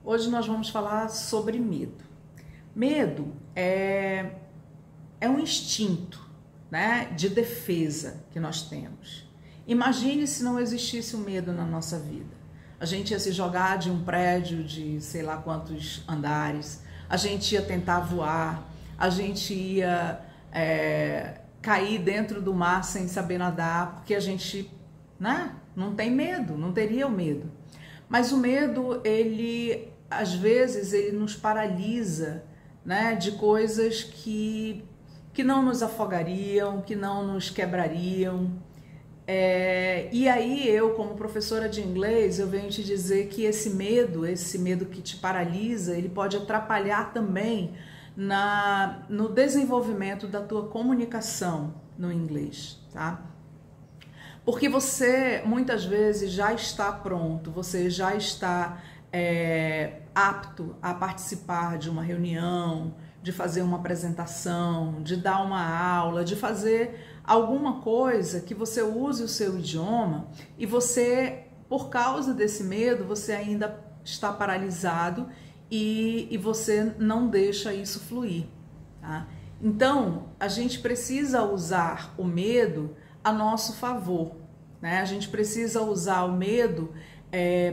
Hoje nós vamos falar sobre medo. Medo é um instinto, né, de defesa que nós temos. Imagine se não existisse o medo na nossa vida. A gente ia se jogar de um prédio de sei lá quantos andares, a gente ia tentar voar, a gente ia cair dentro do mar sem saber nadar, porque a gente, né, não tem medo, não teria o medo. Mas o medo, ele, às vezes, ele nos paralisa, né, de coisas que não nos afogariam, que não nos quebrariam. E aí eu, como professora de inglês, eu venho te dizer que esse medo que te paralisa, ele pode atrapalhar também no desenvolvimento da tua comunicação no inglês, tá? Porque você muitas vezes já está pronto, você já está apto a participar de uma reunião, de fazer uma apresentação, de dar uma aula, de fazer alguma coisa que você use o seu idioma e você, por causa desse medo, você ainda está paralisado e você não deixa isso fluir, tá? Então, a gente precisa usar o medo a nosso favor, né? A gente precisa usar o medo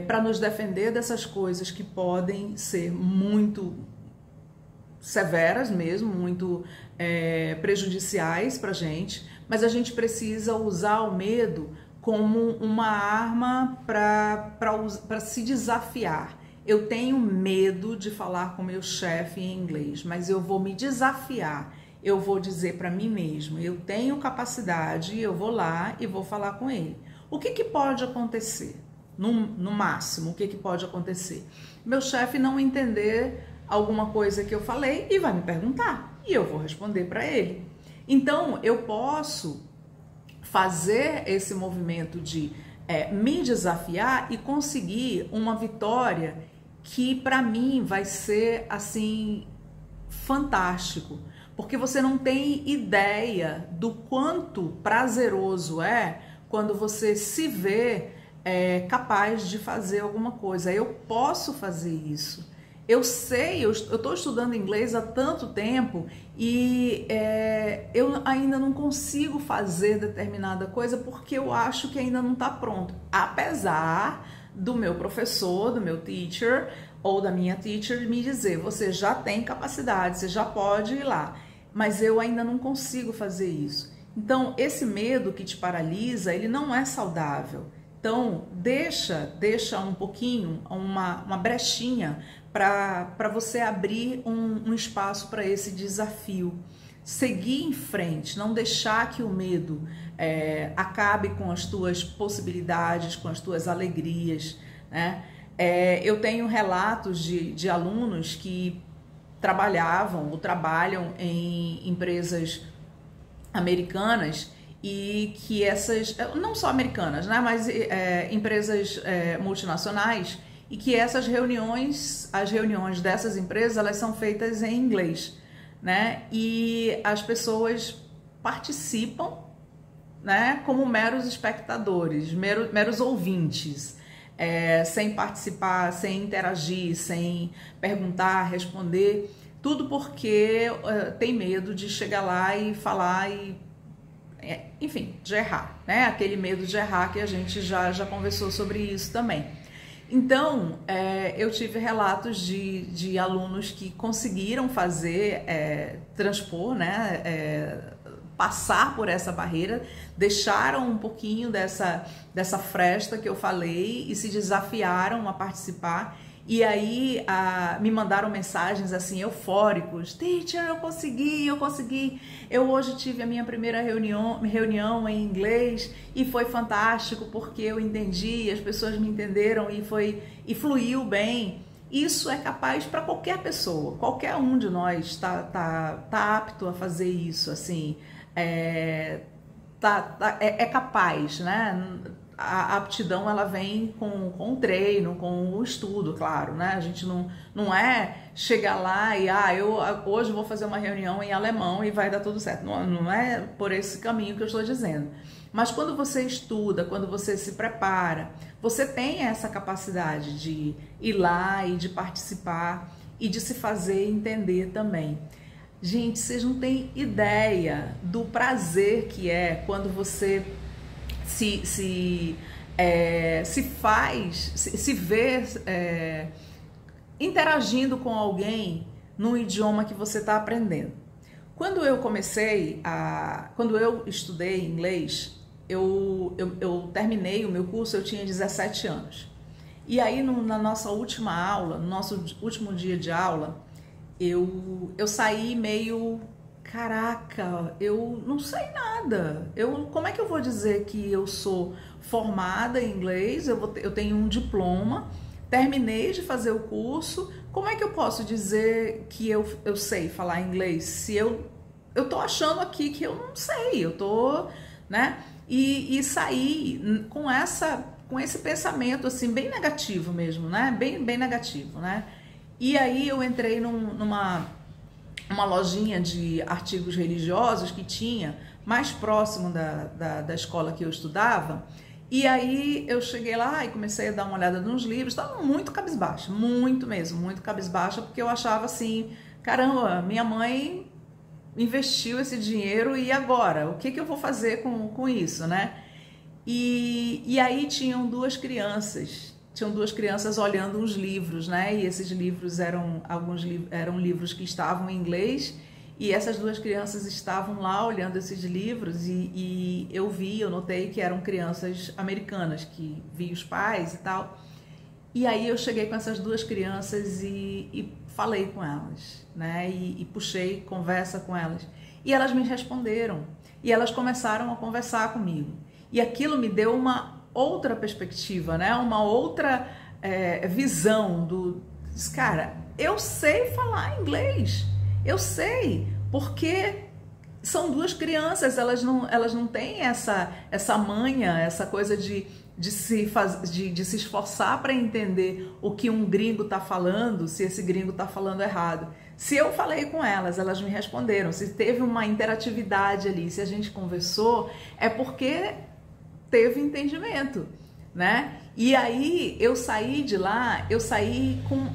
para nos defender dessas coisas que podem ser muito severas mesmo, muito prejudiciais para a gente, mas a gente precisa usar o medo como uma arma para se desafiar. Eu tenho medo de falar com meu chefe em inglês, mas eu vou me desafiar. Eu vou dizer para mim mesmo, eu tenho capacidade, eu vou lá e vou falar com ele. O que pode acontecer? No máximo, o que pode acontecer? Meu chefe não entender alguma coisa que eu falei e vai me perguntar, e eu vou responder para ele. Então, eu posso fazer esse movimento de me desafiar e conseguir uma vitória que para mim vai ser assim fantástico, porque você não tem ideia do quanto prazeroso é quando você se vê capaz de fazer alguma coisa. Eu posso fazer isso. Eu sei, eu estou estudando inglês há tanto tempo e eu ainda não consigo fazer determinada coisa porque eu acho que ainda não está pronto. Apesar do meu professor, do meu teacher ou da minha teacher me dizer, você já tem capacidade, você já pode ir lá, mas eu ainda não consigo fazer isso. Então, esse medo que te paralisa, ele não é saudável. Então, deixa um pouquinho, uma brechinha para você abrir um espaço para esse desafio. Seguir em frente, não deixar que o medo acabe com as tuas possibilidades, com as tuas alegrias, né? Eu tenho relatos de alunos que trabalhavam ou trabalham em empresas americanas e que essas, não só americanas, né, mas empresas multinacionais, e que essas reuniões, as reuniões dessas empresas, elas são feitas em inglês, né, e as pessoas participam, né, como meros espectadores, meros ouvintes, sem participar, sem interagir, sem perguntar, responder, tudo porque tem medo de chegar lá e falar e enfim, de errar, né? Aquele medo de errar que a gente já conversou sobre isso também. Então, eu tive relatos de alunos que conseguiram fazer, transpor, né? Passar por essa barreira, deixaram um pouquinho dessa fresta que eu falei e se desafiaram a participar. E aí me mandaram mensagens assim eufóricos, teacher, eu consegui, eu hoje tive a minha primeira reunião em inglês e foi fantástico porque eu entendi, as pessoas me entenderam e fluiu bem. Isso é capaz para qualquer pessoa, qualquer um de nós tá apto a fazer isso, assim, é capaz, né? a aptidão ela vem com o treino, com o estudo, claro, né? A gente não é chegar lá e eu hoje vou fazer uma reunião em alemão e vai dar tudo certo. Não é por esse caminho que eu estou dizendo. Mas quando você estuda, quando você se prepara, você tem essa capacidade de ir lá e de participar e de se fazer entender também. Gente, vocês não têm ideia do prazer que é quando você se vê interagindo com alguém no idioma que você está aprendendo. Quando eu estudei inglês, eu terminei o meu curso, eu tinha 17 anos. E aí na nossa última aula, no nosso último dia de aula, eu saí meio, caraca, eu não sei nada. Como é que eu vou dizer que eu sou formada em inglês, eu tenho um diploma, terminei de fazer o curso, como é que eu posso dizer que eu sei falar inglês se eu tô achando aqui que eu não sei, eu tô, né? E saí com esse pensamento assim bem negativo mesmo, né? Bem negativo, né? E aí eu entrei numa lojinha de artigos religiosos que tinha mais próximo da escola que eu estudava. E aí eu cheguei lá e comecei a dar uma olhada nos livros, estava muito cabisbaixa, muito mesmo, muito cabisbaixa, porque eu achava assim, caramba, minha mãe investiu esse dinheiro e agora? O que eu vou fazer com isso, né? E aí tinham duas crianças olhando os livros, né? E esses livros eram livros que estavam em inglês, e essas duas crianças estavam lá olhando esses livros e eu notei que eram crianças americanas, que vi os pais e tal. E aí eu cheguei com essas duas crianças e falei com elas, né? E puxei conversa com elas. E elas me responderam. E elas começaram a conversar comigo. E aquilo me deu uma outra perspectiva, né? Uma outra visão cara, eu sei falar inglês. Eu sei, porque são duas crianças, elas não têm essa manha, essa coisa de se esforçar para entender o que um gringo está falando, se esse gringo está falando errado. Se eu falei com elas me responderam. Se teve uma interatividade ali, se a gente conversou, é porque teve entendimento, né? E aí eu saí de lá,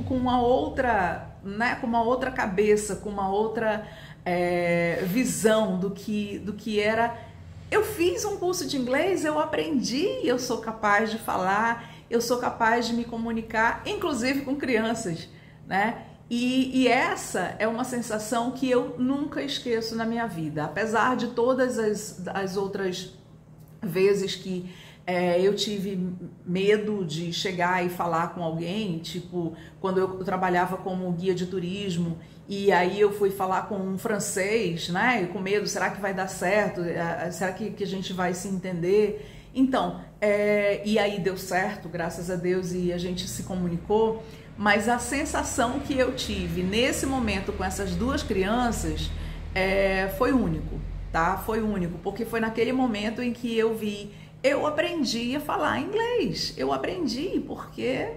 com uma outra, né? Com uma outra cabeça, com uma outra visão do que era. Eu fiz um curso de inglês, eu aprendi, eu sou capaz de falar, eu sou capaz de me comunicar, inclusive com crianças, né? E essa é uma sensação que eu nunca esqueço na minha vida, apesar de todas as outras vezes que eu tive medo de chegar e falar com alguém, tipo quando eu trabalhava como guia de turismo e aí eu fui falar com um francês, né, e com medo, será que vai dar certo? Será que a gente vai se entender? Então, e aí deu certo, graças a Deus, e a gente se comunicou, mas a sensação que eu tive nesse momento com essas duas crianças foi único, tá? Foi único, porque foi naquele momento em que eu aprendi a falar inglês, eu aprendi porque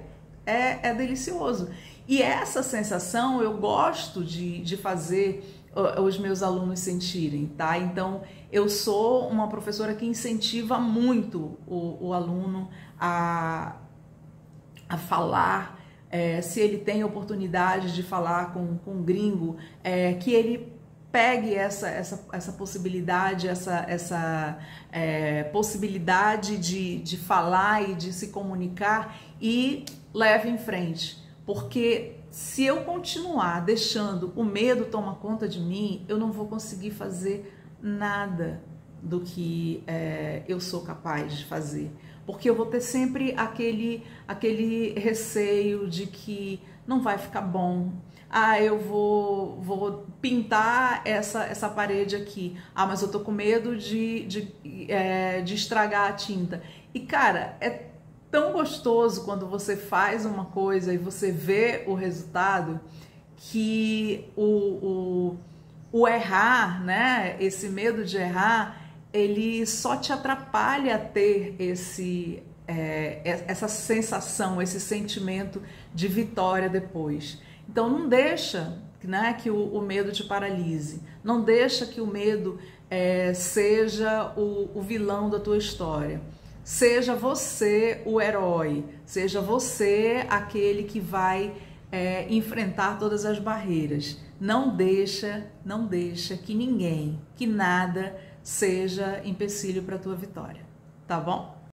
é delicioso. E essa sensação eu gosto de fazer os meus alunos sentirem, tá? Então, eu sou uma professora que incentiva muito o aluno a falar, se ele tem oportunidade de falar com um gringo, que ele pegue essa possibilidade, essa possibilidade de falar e de se comunicar e leve em frente. Porque se eu continuar deixando o medo tomar conta de mim, eu não vou conseguir fazer nada do que eu sou capaz de fazer. Porque eu vou ter sempre aquele receio de que não vai ficar bom. Eu vou pintar essa parede aqui. Mas eu tô com medo de estragar a tinta. E, cara, é tão gostoso quando você faz uma coisa e você vê o resultado, que o errar, né? Esse medo de errar ele só te atrapalha a ter essa sensação, esse sentimento de vitória depois. Então não deixa, né, que o medo te paralise, não deixa que o medo seja o vilão da tua história. Seja você o herói, seja você aquele que vai enfrentar todas as barreiras. Não deixa que ninguém, que nada seja empecilho para a tua vitória, tá bom?